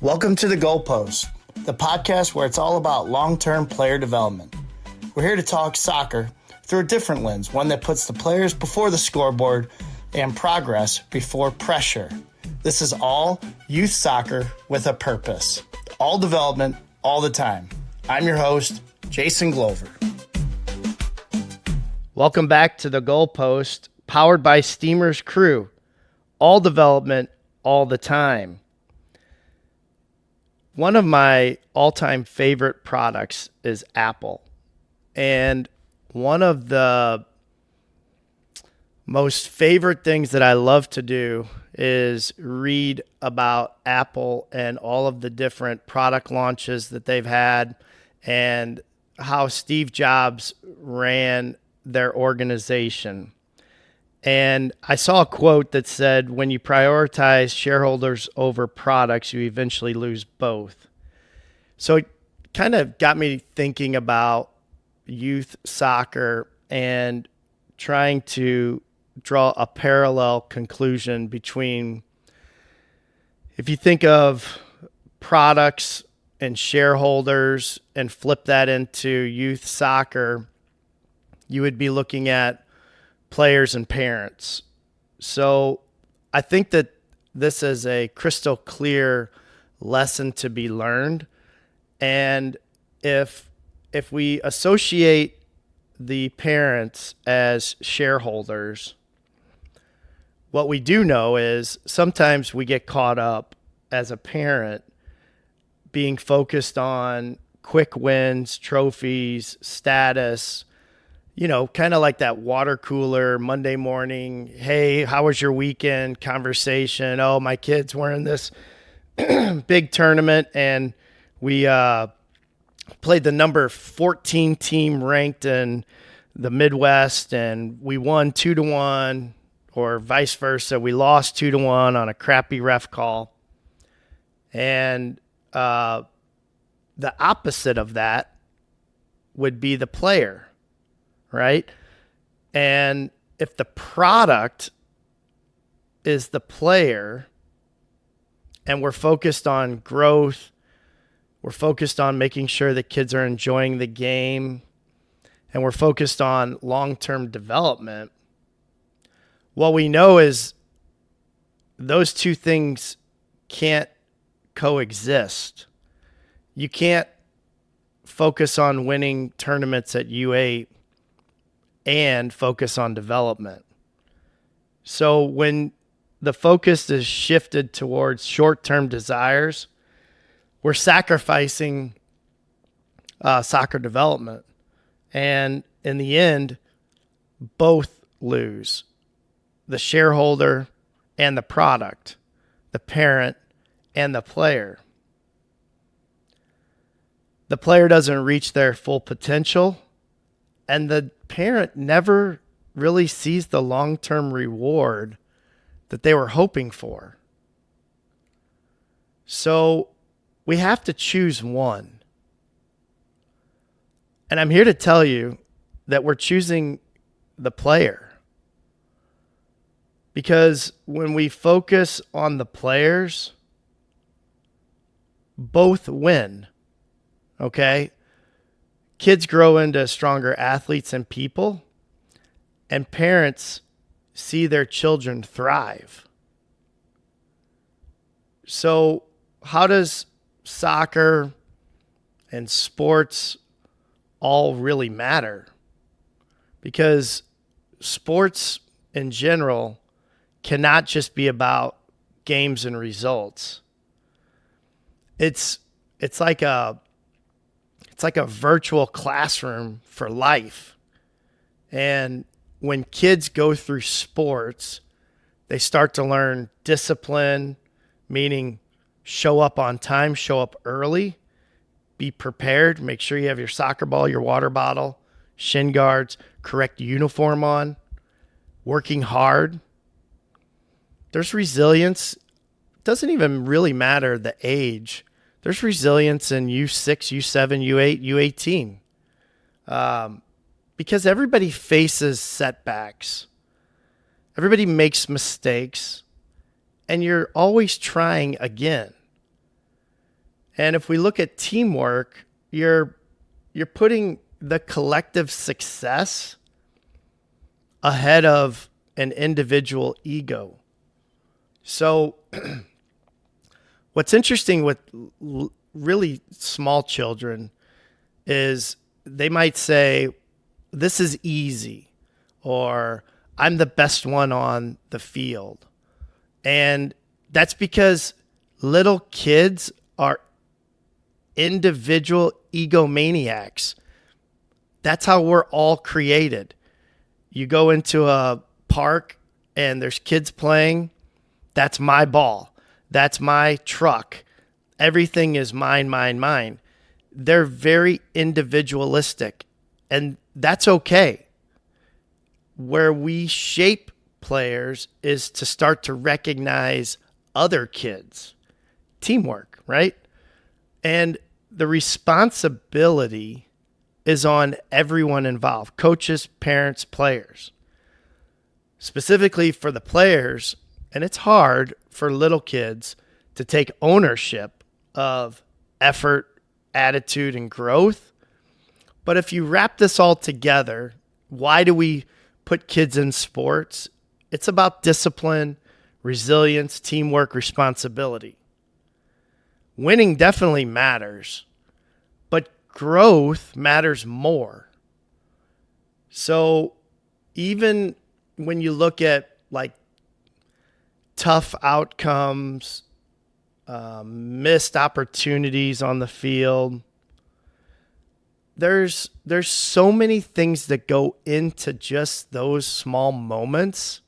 Welcome to the Goalpost, the podcast where it's all about long-term player development. We're here to talk soccer through a different lens, one that puts the players before the scoreboard and progress before pressure. This is all youth soccer with a purpose. All development, all the time. I'm your host, Jason Glover. Welcome back to the Goalpost, powered by Steamer's Crew. All development, all the time. One of my all-time favorite products is Apple. And one of the most favorite things that I love to do is read about Apple and all of the different product launches that they've had and how Steve Jobs ran their organization. And I saw a quote that said, when you prioritize shareholders over products, you eventually lose both. So it kind of got me thinking about youth soccer and trying to draw a parallel conclusion between, if you think of products and shareholders and flip that into youth soccer, you would be looking at players and parents. So I think that this is a crystal clear lesson to be learned. And if we associate the parents as shareholders, what we do know is sometimes we get caught up as a parent being focused on quick wins, trophies, status, you know, kind of like that water cooler Monday morning, hey, how was your weekend conversation? Oh, my kid's wearing this big tournament, and we played the number 14 team ranked in the Midwest, and we won 2-1, or vice versa. We lost 2-1 on a crappy ref call. And the opposite of that would be the player. Right? And if the product is the player and we're focused on growth, we're focused on making sure that kids are enjoying the game, and we're focused on long-term development, what we know is those two things can't coexist. You can't focus on winning tournaments at U8 and focus on development. So when the focus is shifted towards short-term desires, we're sacrificing soccer development. And in the end, both lose. The shareholder and the product, the parent and the player. The player doesn't reach their full potential, and the parent never really sees the long-term reward that they were hoping for. So we have to choose one. And I'm here to tell you that we're choosing the player. Because when we focus on the players, both win. Okay? Kids grow into stronger athletes and people, and parents see their children thrive. So how does soccer and sports all really matter? Because sports in general cannot just be about games and results. It's like a virtual classroom for life. And when kids go through sports, they start to learn discipline, meaning show up on time, show up early, be prepared, make sure you have your soccer ball, your water bottle, shin guards, correct uniform on, working hard. There's resilience. It doesn't even really matter the age. There's resilience in U6, U7, U8, U18. Because everybody faces setbacks. Everybody makes mistakes. And you're always trying again. And if we look at teamwork, you're putting the collective success ahead of an individual ego. So what's interesting with really small children is they might say, this is easy, or I'm the best one on the field. And that's because little kids are individual egomaniacs. That's how we're all created. You go into a park and there's kids playing. That's my ball. That's my truck. Everything is mine, mine, mine. They're very individualistic, and that's okay. Where we shape players is to start to recognize other kids. Teamwork, right? And the responsibility is on everyone involved, coaches, parents, players. Specifically for the players, and it's hard for little kids to take ownership of effort, attitude, and growth. But if you wrap this all together, why do we put kids in sports? It's about discipline, resilience, teamwork, responsibility. Winning definitely matters, but growth matters more. So even when you look at like tough outcomes, missed opportunities on the field, there's so many things that go into just those small moments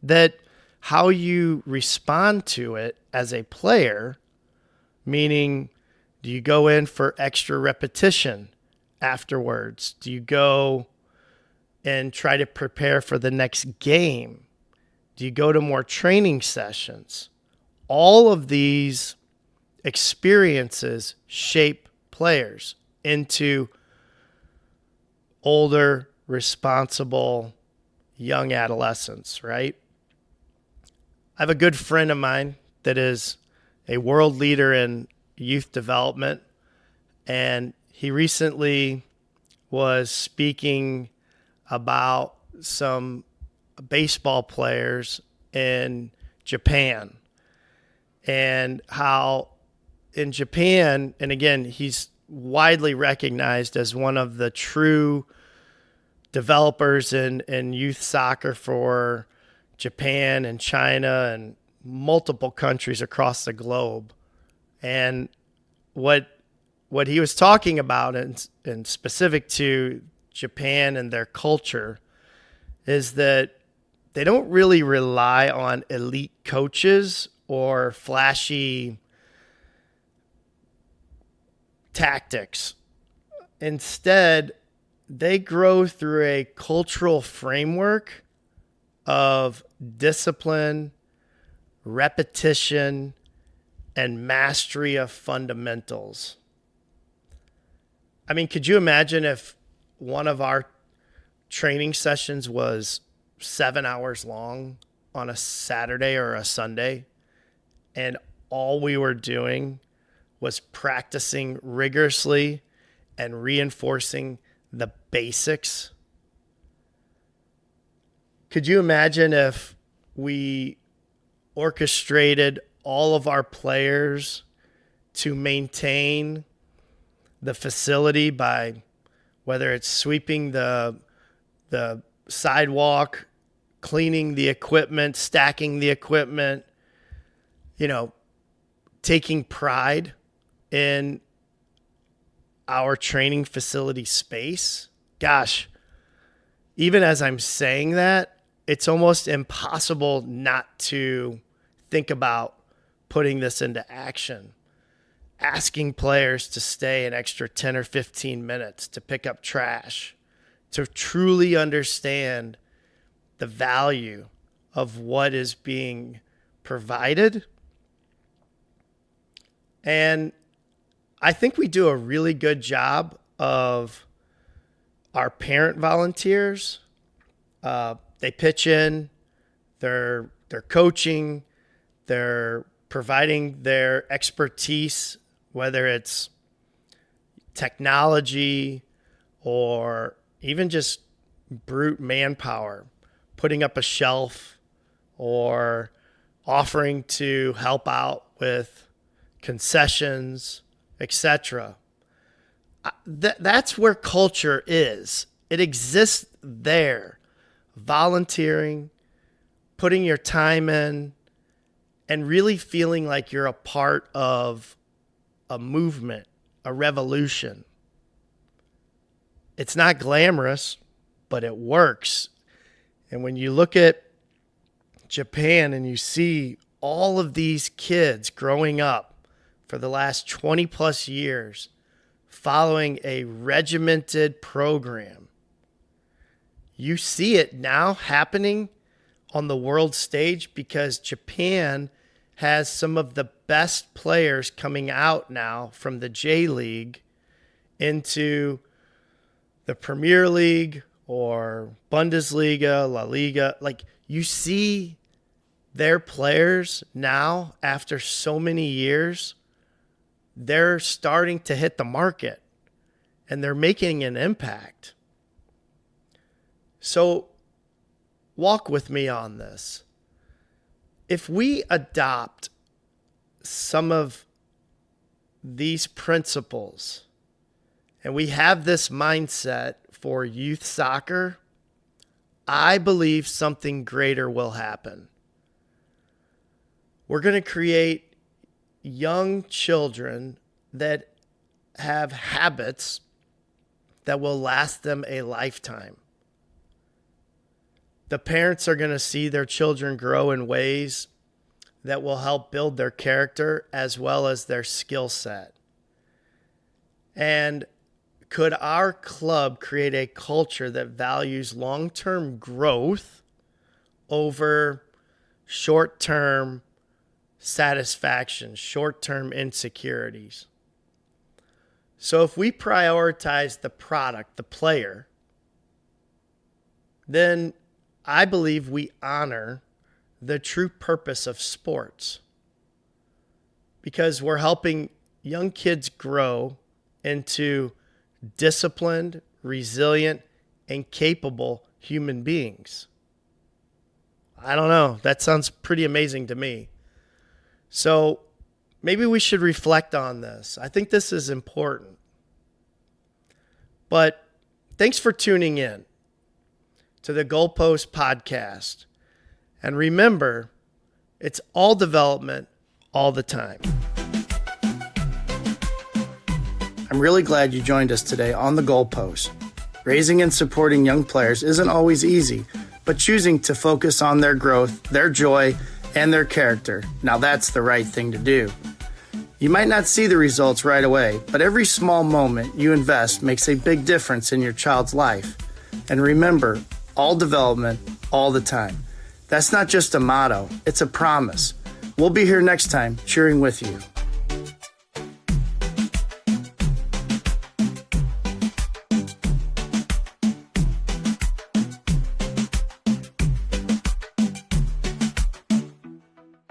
that how you respond to it as a player, meaning, do you go in for extra repetition afterwards? Do you go and try to prepare for the next game? Do you go to more training sessions? All of these experiences shape players into older, responsible, young adolescents, right? I have a good friend of mine that is a world leader in youth development, and he recently was speaking about some baseball players in Japan, and how in Japan, and again, he's widely recognized as one of the true developers in youth soccer for Japan and China and multiple countries across the globe. And what he was talking about, and specific to Japan and their culture, is that they don't really rely on elite coaches or flashy tactics. Instead, they grow through a cultural framework of discipline, repetition, and mastery of fundamentals. I mean, could you imagine if one of our training sessions was 7 hours long on a Saturday or a Sunday, and all we were doing was practicing rigorously and reinforcing the basics? Could you imagine if we orchestrated all of our players to maintain the facility by whether it's sweeping the sidewalk, cleaning the equipment, stacking the equipment, taking pride in our training facility space? Gosh, even as I'm saying that, it's almost impossible not to think about putting this into action. Asking players to stay an extra 10 or 15 minutes to pick up trash, to truly understand the value of what is being provided. And I think we do a really good job of our parent volunteers. They pitch in, they're coaching, they're providing their expertise whether it's technology or even just brute manpower, putting up a shelf or offering to help out with concessions, etc. That's where culture is. It exists there. Volunteering, putting your time in, and really feeling like you're a part of a movement, a revolution. It's not glamorous, but it works. And when you look at Japan and you see all of these kids growing up for the last 20 plus years following a regimented program, you see it now happening on the world stage because Japan has some of the best players coming out now from the J League into the Premier League or Bundesliga, La Liga. Like, you see their players now, after so many years, they're starting to hit the market and they're making an impact. So walk with me on this. If we adopt some of these principles and we have this mindset for youth soccer, I believe something greater will happen. We're going to create young children that have habits that will last them a lifetime. The parents are going to see their children grow in ways that will help build their character as well as their skill set. And could our club create a culture that values long-term growth over short-term satisfaction, short-term insecurities? So if we prioritize the product, the player, then I believe we honor the true purpose of sports, because we're helping young kids grow into disciplined, resilient, and capable human beings. I don't know. That sounds pretty amazing to me. So maybe we should reflect on this. I think this is important. But thanks for tuning in to the Goalpost podcast. And remember, it's all development all the time. I'm really glad you joined us today on the Goalpost. Raising and supporting young players isn't always easy, but choosing to focus on their growth, their joy, and their character, now that's the right thing to do. You might not see the results right away, but every small moment you invest makes a big difference in your child's life. And remember, all development, all the time. That's not just a motto, it's a promise. We'll be here next time cheering with you.